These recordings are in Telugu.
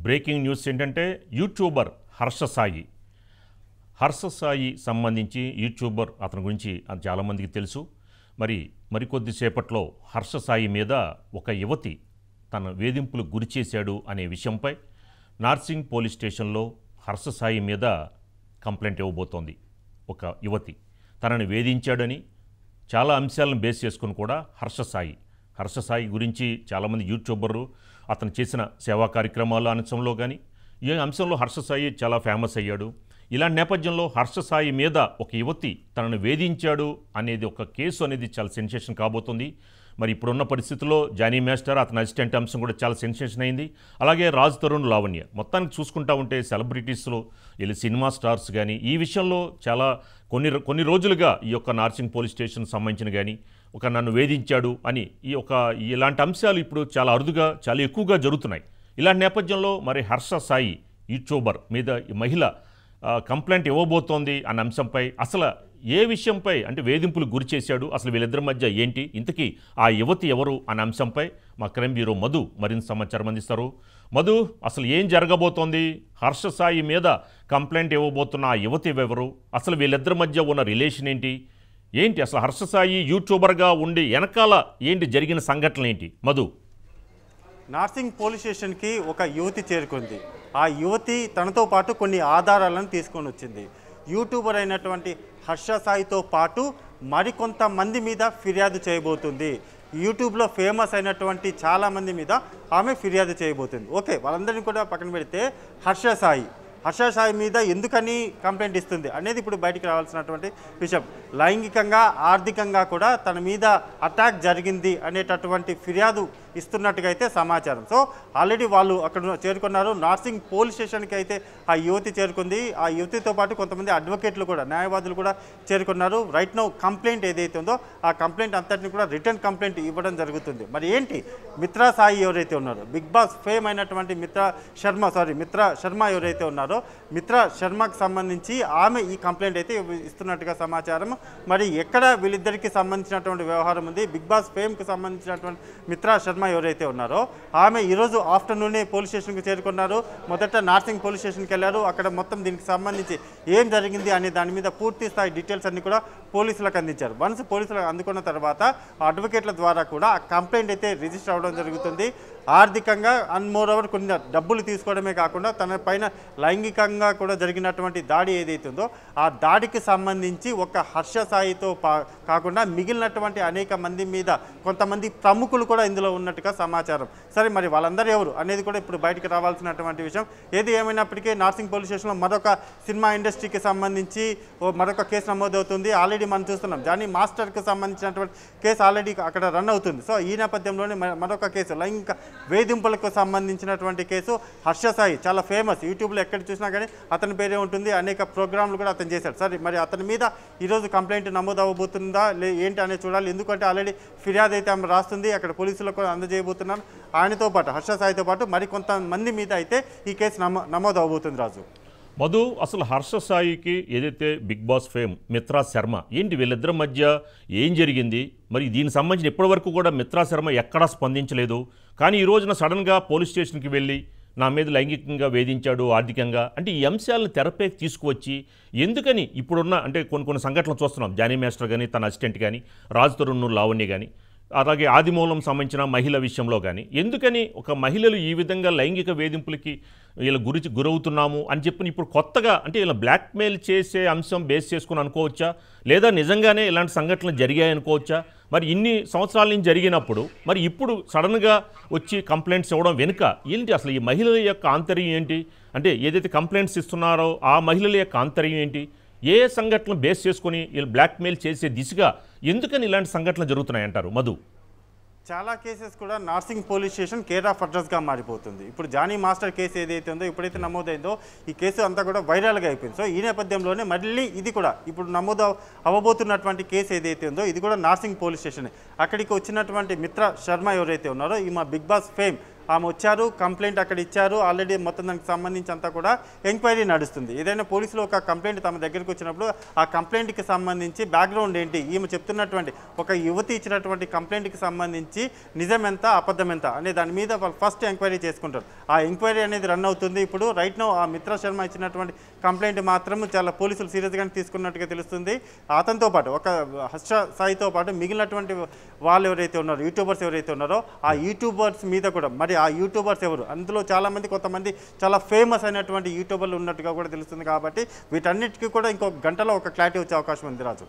బ్రేకింగ్ న్యూస్ ఏంటంటే యూట్యూబర్ హర్ష సాయి సంబంధించి యూట్యూబర్ అతని గురించి చాలామందికి తెలుసు. మరికొద్ది సేపట్లో హర్ష సాయి మీద ఒక యువతి తన వేధింపులకు గురి చేశాడు అనే విషయంపై నార్సింగ్ పోలీస్ స్టేషన్లో హర్ష సాయి మీద కంప్లైంట్ ఇవ్వబోతోంది. ఒక యువతి తనని వేధించాడని చాలా అంశాలను బేస్ చేసుకుని కూడా హర్ష సాయి గురించి చాలామంది యూట్యూబర్లు అతను చేసిన సేవా కార్యక్రమాల అంశంలో కానీ ఈ అంశంలో హర్ష సాయి చాలా ఫేమస్ అయ్యాడు. ఇలాంటి నేపథ్యంలో హర్ష సాయి మీద ఒక యువతి తనను వేధించాడు అనేది ఒక కేసు అనేది చాలా సెన్సేషన్ కాబోతుంది. మరి ఇప్పుడున్న పరిస్థితుల్లో జానీ మాస్టర్ అతని అసిస్టెంట్ అంశం కూడా చాలా సెన్సేషన్ అయింది. అలాగే రాజ్ తరుణ్, లావణ్య మొత్తానికి చూసుకుంటా ఉంటే సెలబ్రిటీస్లో వీళ్ళు సినిమా స్టార్స్ కానీ ఈ విషయంలో చాలా కొన్ని రోజులుగా ఈ యొక్క నార్సింగ్ పోలీస్ స్టేషన్ సంబంధించిన కానీ ఒక నన్ను వేధించాడు అని ఇలాంటి అంశాలు ఇప్పుడు చాలా అరుదుగా చాలా ఎక్కువగా జరుగుతున్నాయి. ఇలాంటి నేపథ్యంలో మరి హర్ష సాయి యూట్యూబర్ మీద ఈ మహిళ కంప్లైంట్ ఇవ్వబోతోంది అన్న అంశంపై అసలు ఏ విషయంపై అంటే వేధింపులు గురి చేశాడు, అసలు వీళ్ళిద్దరి మధ్య ఏంటి, ఇంతకీ ఆ యువతి ఎవరు అనే అంశంపై మా క్రైమ్ బ్యూరో మధు మరింత సమాచారం అందిస్తారు. మధు, అసలు ఏం జరగబోతోంది? హర్ష సాయి మీద కంప్లైంట్ ఇవ్వబోతున్న ఆ యువతి ఎవరు, అసలు వీళ్ళిద్దరి మధ్య ఉన్న రిలేషన్ ఏంటి అసలు హర్ష సాయి యూట్యూబర్గా ఉండి వెనకాల ఏంటి జరిగిన సంఘటనలు ఏంటి? మధు, నార్సింగ్ పోలీస్ స్టేషన్కి ఒక యువతి చేరుకుంది. ఆ యువతి తనతో పాటు కొన్ని ఆధారాలను తీసుకొని వచ్చింది. యూట్యూబర్ అయినటువంటి హర్ష సాయితో పాటు మరికొంతమంది మీద ఫిర్యాదు చేయబోతుంది. యూట్యూబ్లో ఫేమస్ అయినటువంటి చాలామంది మీద ఆమె ఫిర్యాదు చేయబోతుంది. ఓకే, వాళ్ళందరినీ కూడా పక్కన పెడితే హర్ష సాయి మీద ఎందుకని కంప్లైంట్ ఇస్తుంది అనేది ఇప్పుడు బయటికి రావాల్సినటువంటి విషయం. లైంగికంగా, ఆర్థికంగా కూడా తన మీద అటాక్ జరిగింది అనేటటువంటి ఫిర్యాదు ఇస్తున్నట్టుగా అయితే సమాచారం. సో ఆల్రెడీ వాళ్ళు అక్కడ చేరుకున్నారు. నార్సింగ్ పోలీస్ స్టేషన్కి అయితే ఆ యువతి చేరుకుంది. ఆ యువతితో పాటు కొంతమంది అడ్వకేట్లు కూడా, న్యాయవాదులు కూడా చేరుకున్నారు. రైట్ నౌ కంప్లైంట్ ఏదైతే ఉందో ఆ కంప్లైంట్ అంతటిని కూడా రిటర్న్ కంప్లైంట్ ఇవ్వడం జరుగుతుంది. మరి ఏంటి మిత్రా సాయి ఎవరైతే ఉన్నారో, బిగ్ బాస్ ఫేమ్ అయినటువంటి మిత్రా శర్మ ఎవరైతే ఉన్నారో, మిత్రా శర్మకు సంబంధించి ఆమె ఈ కంప్లైంట్ అయితే ఇస్తున్నట్టుగా సమాచారం. మరి ఎక్కడ వీళ్ళిద్దరికి సంబంధించినటువంటి వ్యవహారం ఉంది? బిగ్ బాస్ ఫేమ్కి సంబంధించినటువంటి మిత్రా శర్మ ఎవరైతే ఉన్నారో ఆమె ఈరోజు ఆఫ్టర్నూనే పోలీస్ స్టేషన్కి చేరుకున్నారు. మొదట నార్సింగ్ పోలీస్ స్టేషన్కి వెళ్ళారు. అక్కడ మొత్తం దీనికి సంబంధించి ఏం జరిగింది అనే దాని మీద పూర్తి స్థాయి డీటెయిల్స్ అన్ని కూడా పోలీసులకు అందించారు. వన్స్ పోలీసులకు అందుకున్న తర్వాత అడ్వకేట్ల ద్వారా కూడా ఆ కంప్లైంట్ అయితే రిజిస్టర్ అవ్వడం జరుగుతుంది. ఆర్థికంగా అండ్ మోర్ ఓవర్ కొన్ని డబ్బులు తీసుకోవడమే కాకుండా తన పైన లైంగికంగా కూడా జరిగినటువంటి దాడి ఏదైతే ఉందో ఆ దాడికి సంబంధించి ఒక హర్ష సాయితో కాకుండా మిగిలినటువంటి అనేక మంది మీద కొంతమంది ప్రముఖులు కూడా ఇందులో ఉన్నట్టుగా సమాచారం. సరే, మరి వాళ్ళందరూ ఎవరు అనేది కూడా ఇప్పుడు బయటకు రావాల్సినటువంటి విషయం. ఏది ఏమైనప్పటికీ నార్సింగ్ పోలీస్ స్టేషన్లో మరొక సినిమా ఇండస్ట్రీకి సంబంధించి మరొక కేసు నమోదవుతుంది. ఆల్రెడీ మనం చూస్తున్నాం జానీ మాస్టర్కి సంబంధించినటువంటి కేసు ఆల్రెడీ అక్కడ రన్ అవుతుంది. సో ఈ నేపథ్యంలోనే మరొక కేసు లైంగిక వేధింపులకు సంబంధించినటువంటి కేసు. హర్ష సాయి చాలా ఫేమస్, యూట్యూబ్లో ఎక్కడ చూసినా కానీ అతని పేరే ఉంటుంది. అనేక ప్రోగ్రాంలు కూడా అతను చేశాడు. సరే, మరి అతని మీద ఈరోజు కంప్లైంట్ నమోదు అవ్వబోతుందా ఏంటి అనేది చూడాలి. ఎందుకంటే ఆల్రెడీ ఫిర్యాదు అయితే ఆమె రాస్తుంది, అక్కడ పోలీసులకు అందజేయబోతున్నారు. ఆయనతో పాటు హర్ష సాయితో పాటు మరికొంతమంది మీద అయితే ఈ కేసు నమోదు అవ్వబోతుంది. రాజు, మధు, అసలు హర్ష సాయికి ఏదైతే Bigg Boss fame Mitra Sharma ఏంటి వీళ్ళిద్దరి మధ్య ఏం జరిగింది? మరి దీనికి సంబంధించిన ఇప్పటివరకు కూడా మిత్రా శర్మ ఎక్కడా స్పందించలేదు. కానీ ఈ రోజున సడన్గా పోలీస్ స్టేషన్కి వెళ్ళి నా మీద లైంగికంగా వేధించాడు, ఆర్థికంగా అంటే ఈ అంశాలను తెరపైకి తీసుకువచ్చి ఎందుకని ఇప్పుడున్న అంటే కొన్ని సంఘటనలు చూస్తున్నాం. జానీ మాస్టర్ కానీ తన అసిస్టెంట్ కానీ, రాజ్ తరుణ్, లావణ్య కానీ, అలాగే ఆదిమూలం సంబంధించిన మహిళ విషయంలో కానీ ఎందుకని ఒక మహిళలు ఈ విధంగా లైంగిక వేధింపులకి వీళ్ళ గురవుతున్నాము అని చెప్పి ఇప్పుడు కొత్తగా అంటే వీళ్ళ బ్లాక్మెయిల్ చేసే అంశం బేస్ చేసుకుని అనుకోవచ్చా, లేదా నిజంగానే ఇలాంటి సంఘటనలు జరిగాయి అనుకోవచ్చా? మరి ఇన్ని సంవత్సరాల నుంచి జరిగినప్పుడు మరి ఇప్పుడు సడన్గా వచ్చి కంప్లైంట్స్ ఇవ్వడం వెనుక ఏంటి? అసలు ఈ మహిళల యొక్క ఆంతర్యం ఏంటి? అంటే ఏదైతే కంప్లైంట్స్ ఇస్తున్నారో ఆ మహిళల యొక్క ఆంతర్యం ఏంటి? ఏ సంఘటనలు బేస్ చేసుకొని వీళ్ళు బ్లాక్మెయిల్ చేసే దిశగా ఎందుకని ఇలాంటి సంఘటనలు జరుగుతున్నాయంటారు మధు? చాలా కేసెస్ కూడా Narsingi police station care of అడ్రస్గా మారిపోతుంది. ఇప్పుడు జానీ మాస్టర్ కేసు ఏదైతే ఉందో ఇప్పుడైతే నమోదైందో ఈ కేసు అంతా కూడా వైరల్గా అయిపోయింది. సో ఈ నేపథ్యంలోనే మళ్ళీ ఇది కూడా ఇప్పుడు నమోదు అవ్వబోతున్నటువంటి కేసు ఏదైతే ఉందో ఇది కూడా నార్సింగ్ పోలీస్ స్టేషన్. అక్కడికి వచ్చినటువంటి మిత్రా శర్మ ఎవరైతే ఉన్నారో ఈ మా బిగ్ బాస్ ఫేమ్ ఆమె వచ్చారు, కంప్లైంట్ అక్కడ ఇచ్చారు, ఆల్రెడీ మొత్తం దానికి సంబంధించి అంతా కూడా ఎంక్వైరీ నడుస్తుంది. ఏదైనా పోలీసులు ఒక కంప్లైంట్ తమ దగ్గరికి వచ్చినప్పుడు ఆ కంప్లైంట్కి సంబంధించి బ్యాక్గ్రౌండ్ ఏంటి, ఈమె చెప్తున్నటువంటి ఒక యువతి ఇచ్చినటువంటి కంప్లైంట్కి సంబంధించి నిజం ఎంత అబద్ధం ఎంత అనే దాని మీద వాళ్ళు ఫస్ట్ ఎంక్వైరీ చేసుకుంటారు. ఆ ఎంక్వైరీ అనేది రన్ అవుతుంది. ఇప్పుడు రైట్ నో ఆ మిత్రా శర్మ ఇచ్చినటువంటి కంప్లైంట్ మాత్రం చాలా పోలీసులు సీరియస్గానే తీసుకున్నట్టుగా తెలుస్తుంది. అతనితో పాటు ఒక హర్ష సాయితో పాటు మిగిలినటువంటి వాళ్ళు ఎవరైతే ఉన్నారో, యూట్యూబర్స్ ఎవరైతే ఉన్నారో ఆ యూట్యూబర్స్ మీద కూడా మరి ఆ యూట్యూబర్స్ ఎవరు, అందులో చాలామంది కొంతమంది చాలా ఫేమస్ అయినటువంటి యూట్యూబర్లు ఉన్నట్టుగా కూడా తెలుస్తుంది. కాబట్టి వీటన్నిటికీ కూడా ఇంకొక గంటలో ఒక క్లారిటీ వచ్చే అవకాశం ఉంది. రాజు,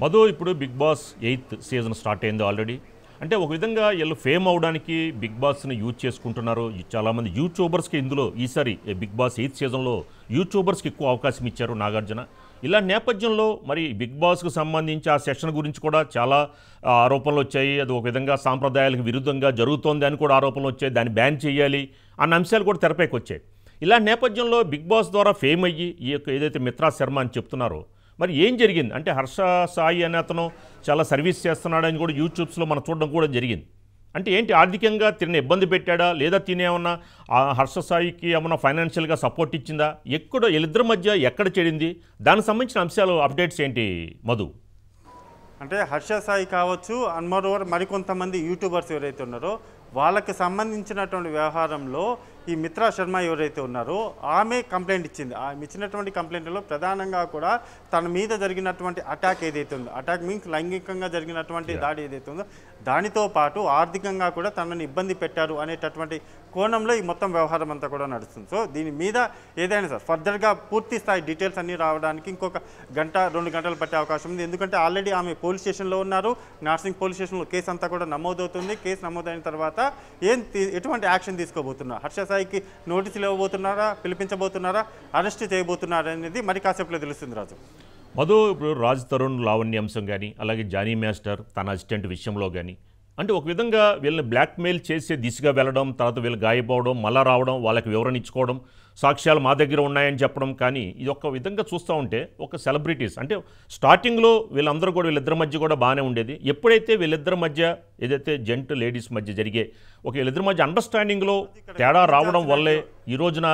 మధు, ఇప్పుడు Bigg Boss 8th season start అయింది ఆల్రెడీ. అంటే ఒక విధంగా వీళ్ళు ఫేమ్ అవడానికి బిగ్ బాస్ని యూజ్ చేసుకుంటున్నారు. చాలామంది యూట్యూబర్స్కి ఇందులో ఈసారి బిగ్ బాస్ 8th సీజన్లో యూట్యూబర్స్కి ఎక్కువ అవకాశం ఇచ్చారు నాగార్జున. ఇలా నేపథ్యంలో మరి బిగ్ బాస్కు సంబంధించి ఆ సెషన్ గురించి కూడా చాలా ఆరోపణలు వచ్చాయి. అది ఒక విధంగా సాంప్రదాయాలకు విరుద్ధంగా జరుగుతోంది అని కూడా ఆరోపణలు వచ్చాయి. దాన్ని బ్యాన్ చేయాలి అన్న అంశాలు కూడా తెరపైకి వచ్చాయి. ఇలా నేపథ్యంలో బిగ్ బాస్ ద్వారా ఫేమ్ అయ్యి ఈ యొక్క ఏదైతే మిత్రా శర్మ అని చెప్తున్నారో మరి ఏం జరిగింది అంటే హర్ష సాయి అనే అతను చాలా సర్వీస్ చేస్తున్నాడని కూడా యూట్యూబ్స్లో మనం చూడడం కూడా జరిగింది. అంటే ఏంటి, ఆర్థికంగా తిన్న ఇబ్బంది పెట్టాడా, లేదా తినేమన్నా హర్ష సాయికి ఏమన్నా ఫైనాన్షియల్గా సపోర్ట్ ఇచ్చిందా, ఎక్కడ వీళ్ళిద్దరి మధ్య ఎక్కడ చెడింది, దానికి సంబంధించిన అంశాలు అప్డేట్స్ ఏంటి మధు? అంటే హర్ష సాయి కావచ్చు, అండ్ మరోవర్ మరికొంతమంది యూట్యూబర్స్ ఎవరైతే ఉన్నారో వాళ్ళకి సంబంధించినటువంటి వ్యవహారంలో ఈ మిత్రా శర్మ ఎవరైతే ఉన్నారో ఆమె కంప్లైంట్ ఇచ్చింది. ఆమె ఇచ్చినటువంటి కంప్లైంట్లో ప్రధానంగా కూడా తన మీద జరిగినటువంటి అటాక్ ఏదైతే ఉందో, అటాక్ మీన్స్ లైంగికంగా జరిగినటువంటి దాడి ఏదైతే ఉందో దానితో పాటు ఆర్థికంగా కూడా తనని ఇబ్బంది పెట్టారు అనేటటువంటి కోణంలో ఈ మొత్తం వ్యవహారం అంతా కూడా నడుస్తుంది. సో దీని మీద ఏదైనా సార్ ఫర్దర్గా పూర్తి స్థాయి డీటెయిల్స్ అన్నీ రావడానికి ఇంకొక గంట 2 గంటలు పట్టే అవకాశం ఉంది. ఎందుకంటే ఆల్రెడీ ఆమె పోలీస్ స్టేషన్లో ఉన్నారు. నార్సింగ్ పోలీస్ స్టేషన్లో కేసు అంతా కూడా నమోదవుతుంది. కేసు నమోదైన తర్వాత ఎటువంటి యాక్షన్ తీసుకోబోతున్నారు, హర్ష సాయికి నోటీసులు ఇవ్వబోతున్నారా, పిలిపించబోతున్నారా, అరెస్ట్ చేయబోతున్నారా అనేది మరి కాసేపులో తెలుస్తుంది. రాజు, మధు, ఇప్పుడు రాజ్ తరుణ్ లావణ్య అంశం కానీ అలాగే జానీ మాస్టర్ తన అసిస్టెంట్ విషయంలో కానీ అంటే ఒక విధంగా వీళ్ళని బ్లాక్మెయిల్ చేసే దిశగా వెళ్ళడం, తర్వాత వీళ్ళు గాయపోవడం, మళ్ళా రావడం, వాళ్ళకి వివరణ ఇచ్చుకోవడం, సాక్ష్యాలు మా దగ్గర ఉన్నాయని చెప్పడం. కానీ ఇది ఒక విధంగా చూస్తూ ఉంటే ఒక సెలబ్రిటీస్ అంటే స్టార్టింగ్లో వీళ్ళందరూ కూడా వీళ్ళిద్దరి మధ్య కూడా బాగానే ఉండేది. ఎప్పుడైతే వీళ్ళిద్దరి మధ్య ఏదైతే జెంట్ లేడీస్ మధ్య జరిగే ఒక వీళ్ళిద్దరి మధ్య అండర్స్టాండింగ్లో తేడా రావడం వల్లే ఈ రోజున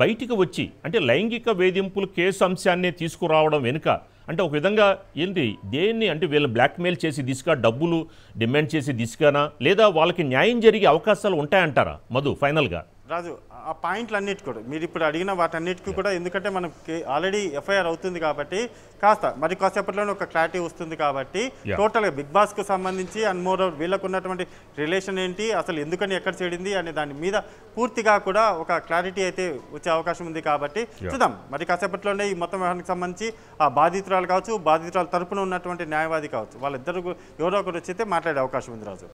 బయటికి వచ్చి అంటే లైంగిక వేధింపులు కేసు అంశాన్ని తీసుకురావడం వెనుక అంటే ఒక విధంగా ఏంటి దేన్ని అంటే వీళ్ళని బ్లాక్మెయిల్ చేసి దిశగా డబ్బులు డిమాండ్ చేసి దిశగానా, లేదా వాళ్ళకి న్యాయం జరిగే అవకాశాలు ఉంటాయంటారా మధు ఫైనల్గా? రాజు, ఆ పాయింట్లన్నిటి కూడా మీరు ఇప్పుడు అడిగిన వాటన్నిటికీ కూడా ఎందుకంటే మనకి ఆల్రెడీ ఎఫ్ఐఆర్ అవుతుంది కాబట్టి కాస్త మరి కాసేపట్లోనే ఒక క్లారిటీ వస్తుంది. కాబట్టి టోటల్గా బిగ్ బాస్కు సంబంధించి అండ్ మోర్ వీళ్ళకు ఉన్నటువంటి రిలేషన్ ఏంటి, అసలు ఎందుకని ఎక్కడ చేడింది అనే దాని మీద పూర్తిగా కూడా ఒక క్లారిటీ అయితే వచ్చే అవకాశం ఉంది. కాబట్టి చూద్దాం మరి కాసేపట్లోనే ఈ మొత్తం వ్యవహారానికి సంబంధించి ఆ బాధితురాలు కావచ్చు, బాధితురాల తరపున ఉన్నటువంటి న్యాయవాది కావచ్చు, వాళ్ళిద్దరు ఎవరో ఒకరు వచ్చి అయితే మాట్లాడే అవకాశం ఉంది. రాజు.